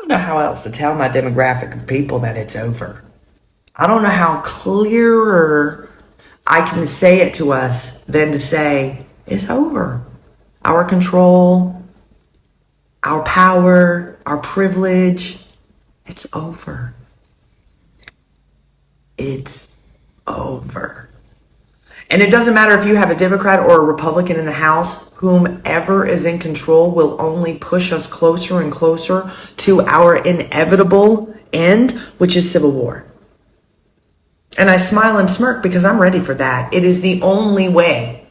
know how else to tell my demographic of people that it's over. I don't know how clearer I can say it to us than to say it's over. Our control, our power, our privilege, it's over. It's over. And it doesn't matter if you have a Democrat or a Republican in the House, whomever is in control will only push us closer and closer to our inevitable end, which is civil war. And I smile and smirk because I'm ready for that. It is the only way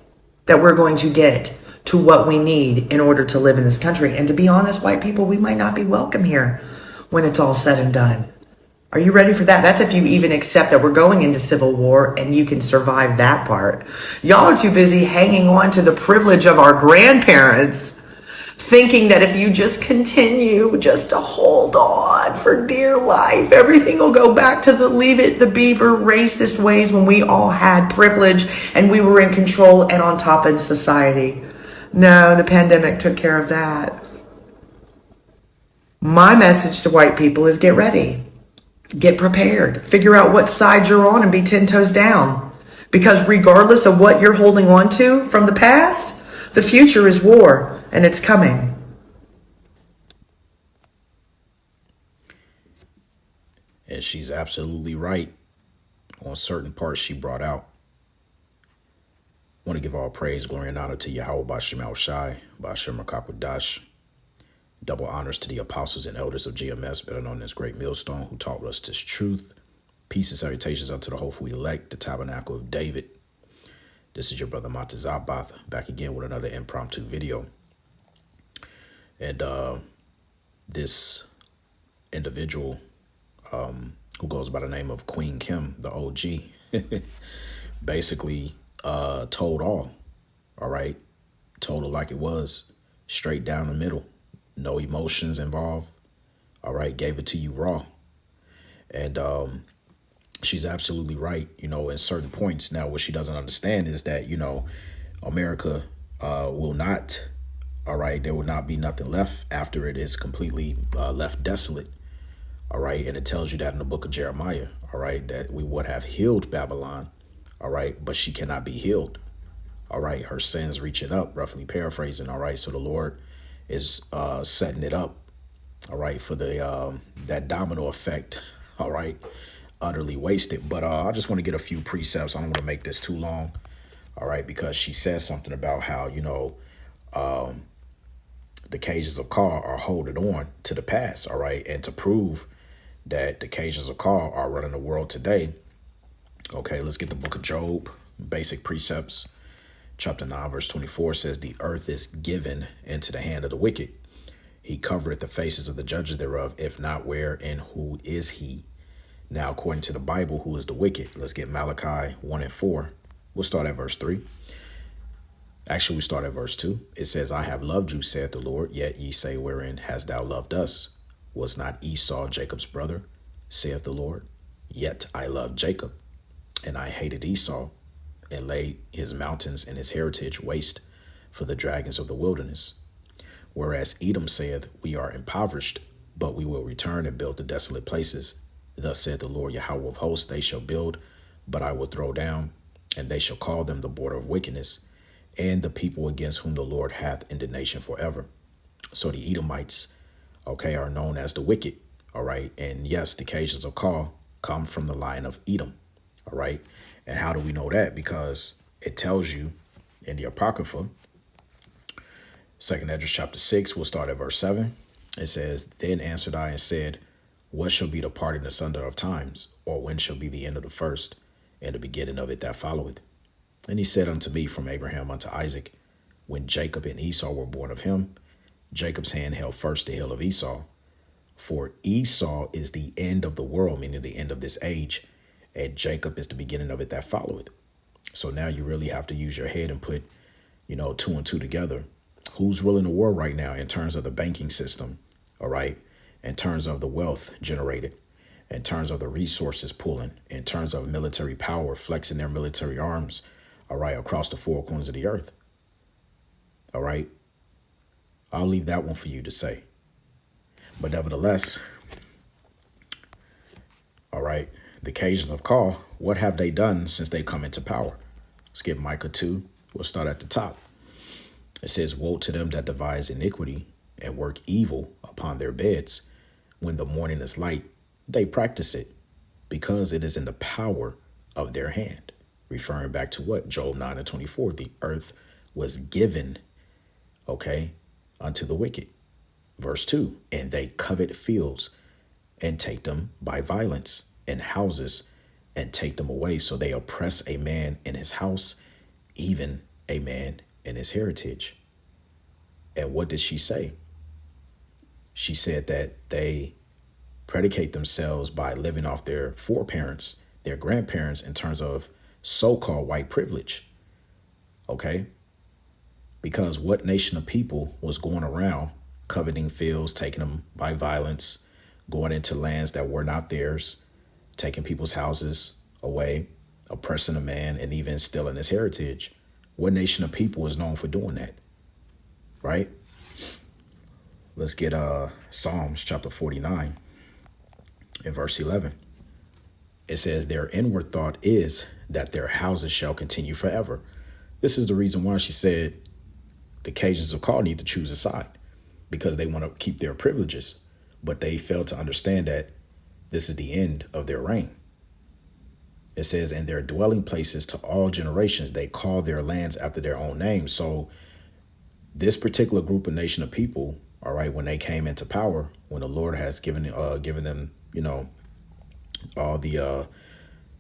that we're going to get to what we need in order to live in this country. And to be honest, white people, we might not be welcome here when it's all said and done. Are you ready for that? That's if you even accept that we're going into civil war and you can survive that part. Y'all are too busy hanging on to the privilege of our grandparents, thinking that if you just continue just to hold on for dear life, everything will go back to the leave it the beaver racist ways when we all had privilege and we were in control and on top of society. No, the pandemic took care of that. My message to white people is get ready. Get prepared. Figure out what side you're on and be 10 toes down. Because regardless of what you're holding on to from the past, the future is war, and it's coming. And she's absolutely right on certain parts she brought out. I want to give all praise, glory, and honor to Yahweh Bashem Al Shai, Bashem Rakakwadash. Double honors to the apostles and elders of GMS, better known as Great Millstone, who taught us this truth. Peace and salutations unto the hopeful elect, the tabernacle of David. This is your brother Matazabath, back again with another impromptu video. And this individual who goes by the name of Queen Kim, the OG, basically told all right? Told it like it was, straight down the middle. No emotions involved. All right. Gave it to you raw. And she's absolutely right, in certain points. Now, what she doesn't understand is that, America will not. All right. There will not be nothing left after it is completely left desolate. All right. And it tells you that in the book of Jeremiah. All right. That we would have healed Babylon. All right. But she cannot be healed. All right. Her sins reaching up, roughly paraphrasing. All right. So the Lord is setting it up, all right, for the that domino effect, all right, utterly wasted. But I just want to get a few precepts. I don't want to make this too long, all right, because she says something about how, the cages of Ka are holding on to the past, all right, and to prove that the cages of Ka are running the world today. Okay, let's get the book of Job, basic precepts. Chapter 9, verse 24 says, the earth is given into the hand of the wicked. He covereth the faces of the judges thereof. If not, where and who is he? Now, according to the Bible, who is the wicked? Let's get Malachi 1 and 4. We'll start at verse 3. Actually, we start at verse 2. It says, I have loved you, saith the Lord. Yet ye say, wherein hast thou loved us? Was not Esau Jacob's brother, saith the Lord? Yet I loved Jacob, and I hated Esau, and laid his mountains and his heritage waste for the dragons of the wilderness. Whereas Edom saith, we are impoverished, but we will return and build the desolate places. Thus said the Lord Yahweh of hosts, they shall build, but I will throw down, and they shall call them the border of wickedness, and the people against whom the Lord hath indignation forever. So the Edomites, okay, are known as the wicked, all right? And yes, the cages of Ka come from the line of Edom, all right? And how do we know that? Because it tells you in the Apocrypha, 2nd Esdras chapter 6, we'll start at verse 7. It says, then answered I and said, what shall be the parting asunder of times? Or when shall be the end of the first, and the beginning of it that followeth? And he said unto me, from Abraham unto Isaac, when Jacob and Esau were born of him, Jacob's hand held first the heel of Esau. For Esau is the end of the world, meaning the end of this age, and Jacob is the beginning of it that followeth. So now you really have to use your head and put, 2 and 2 together. Who's ruling the world right now in terms of the banking system, all right? In terms of the wealth generated, in terms of the resources pooling, in terms of military power, flexing their military arms, all right, across the four corners of the earth. All right. I'll leave that one for you to say. But nevertheless, all right, the occasions of call, what have they done since they come into power? Let's get Micah 2. We'll start at the top. It says, woe to them that devise iniquity and work evil upon their beds. When the morning is light, they practice it, because it is in the power of their hand. Referring back to what? Job 9:24. The earth was given, okay, unto the wicked. Verse 2. And they covet fields and take them by violence, and houses and take them away. So they oppress a man in his house, even a man in his heritage. And what did she say? She said that they predicate themselves by living off their foreparents, their grandparents, in terms of so-called white privilege. Okay? Because what nation of people was going around coveting fields, taking them by violence, going into lands that were not theirs, taking people's houses away, oppressing a man, and even stealing his heritage? What nation of people is known for doing that? Right? Let's get Psalms chapter 49 and verse 11. It says, their inward thought is that their houses shall continue forever. This is the reason why she said the Cajuns of call need to choose a side, because they want to keep their privileges, but they fail to understand that this is the end of their reign. It says, in their dwelling places to all generations, they call their lands after their own name. So this particular group of nation of people, all right, when they came into power, when the Lord has given them, all the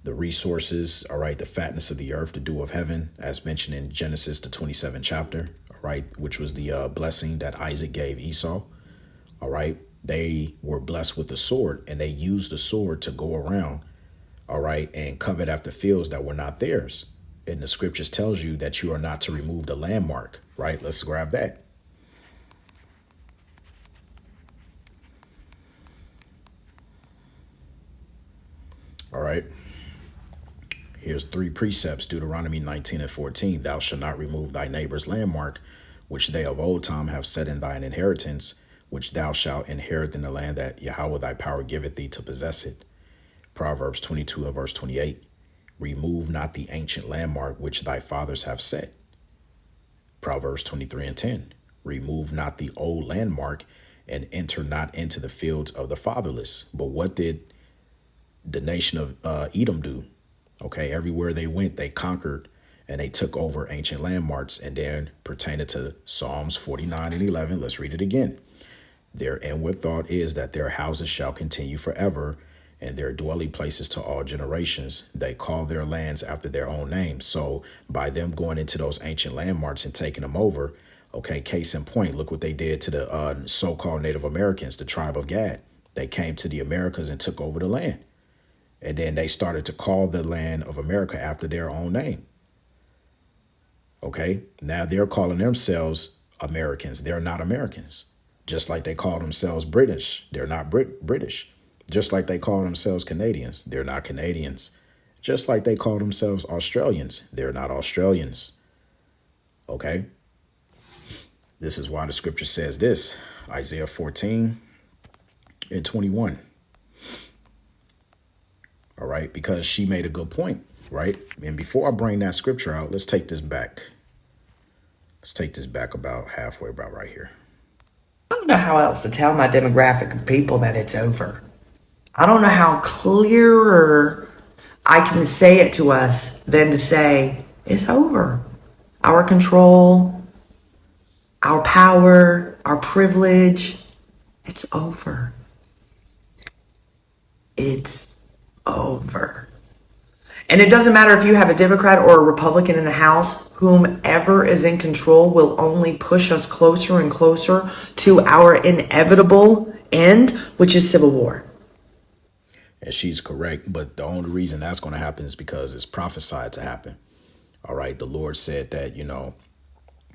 resources, all right, the fatness of the earth, the dew of heaven, as mentioned in Genesis, the 27th chapter, all right, which was the blessing that Isaac gave Esau, all right. They were blessed with the sword, and they used the sword to go around, all right, and covet after fields that were not theirs. And the scriptures tells you that you are not to remove the landmark, right? Let's grab that. All right. Here's 3 precepts, Deuteronomy 19:14. Thou shalt not remove thy neighbor's landmark, which they of old time have set in thine inheritance, which thou shalt inherit in the land that Yahweh thy power giveth thee to possess it. Proverbs 22 and verse 28. Remove not the ancient landmark which thy fathers have set. Proverbs 23:10. Remove not the old landmark, and enter not into the fields of the fatherless. But what did the nation of Edom do? Okay, everywhere they went, they conquered and they took over ancient landmarks. And then pertaining to Psalms 49 and 11, let's read it again. Their inward thought is that their houses shall continue forever, and their dwelling places to all generations. They call their lands after their own names. So by them going into those ancient landmarks and taking them over, okay, case in point, look what they did to the so-called Native Americans, the tribe of Gad. They came to the Americas and took over the land. And then they started to call the land of America after their own name. Okay, now they're calling themselves Americans. They're not Americans. Just like they call themselves British. They're not British. Just like they call themselves Canadians. They're not Canadians. Just like they call themselves Australians. They're not Australians. Okay, this is why the scripture says this. Isaiah 14 and 21. All right, because she made a good point, right? And before I bring that scripture out, let's take this back. Let's take this back about halfway, about right here. I don't know how else to tell my demographic of people that it's over. I don't know how clearer I can say it to us than to say it's over. Our control, our power, our privilege, it's over. It's over. And it doesn't matter if you have a Democrat or a Republican in the House, whomever is in control will only push us closer and closer to our inevitable end, which is civil war. And she's correct. But the only reason that's going to happen is because it's prophesied to happen. All right. The Lord said that,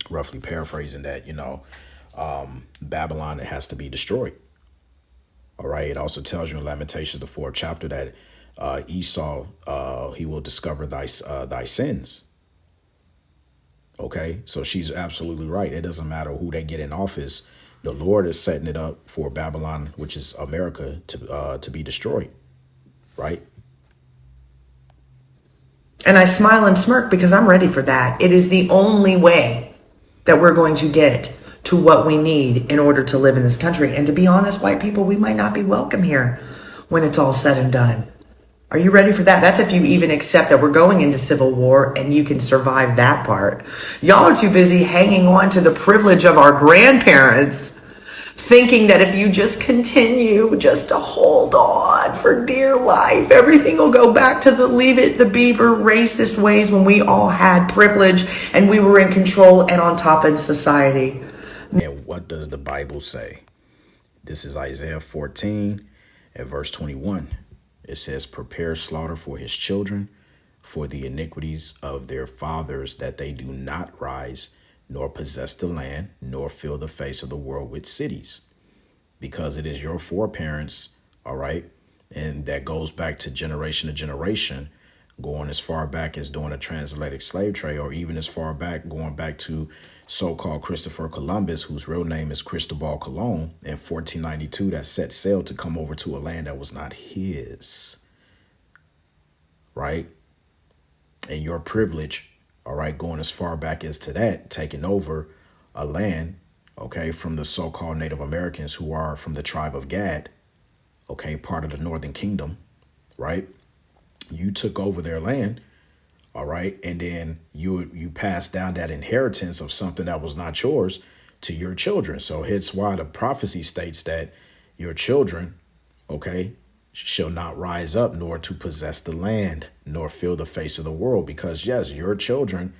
roughly paraphrasing that, Babylon, it has to be destroyed. All right. It also tells you in Lamentations, the 4th chapter, that Esau, he will discover thy sins. OK, so she's absolutely right. It doesn't matter who they get in office. The Lord is setting it up for Babylon, which is America, to be destroyed, right? And I smile and smirk because I'm ready for that. It is the only way that we're going to get to what we need in order to live in this country. And to be honest, white people, we might not be welcome here when it's all said and done. Are you ready for that? That's if you even accept that we're going into civil war and you can survive that part. Y'all are too busy hanging on to the privilege of our grandparents, thinking that if you just continue just to hold on for dear life, everything will go back to the leave it the beaver racist ways when we all had privilege and we were in control and on top of society. And what does the Bible say? This is Isaiah 14 and verse 21. It says, prepare slaughter for his children, for the iniquities of their fathers, that they do not rise, nor possess the land, nor fill the face of the world with cities. Because it is your foreparents, all right? And that goes back to generation, going as far back as doing a transatlantic slave trade, or even as far back, going back to so-called Christopher Columbus, whose real name is Cristobal Colon, in 1492, that set sail to come over to a land that was not his, right? And your privilege, all right, going as far back as to that, taking over a land, okay, from the so-called Native Americans who are from the tribe of Gad, okay, part of the Northern Kingdom, right? You took over their land, all right, and then you passed down that inheritance of something that was not yours to your children. So it's why the prophecy states that your children, okay, shall not rise up nor to possess the land nor fill the face of the world, because yes, your children,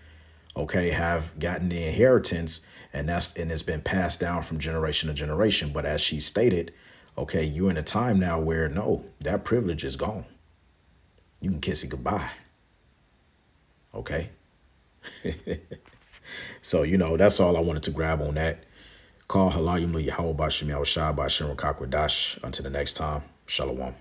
okay, have gotten the inheritance, and it's been passed down from generation to generation. But as she stated, okay, you're in a time now where no, that privilege is gone. You can kiss it goodbye. Okay. So, that's all I wanted to grab on that. Call Halayim Yahweh Bashim Yahushua Bashim Rakakwadash. Until the next time, Shalom.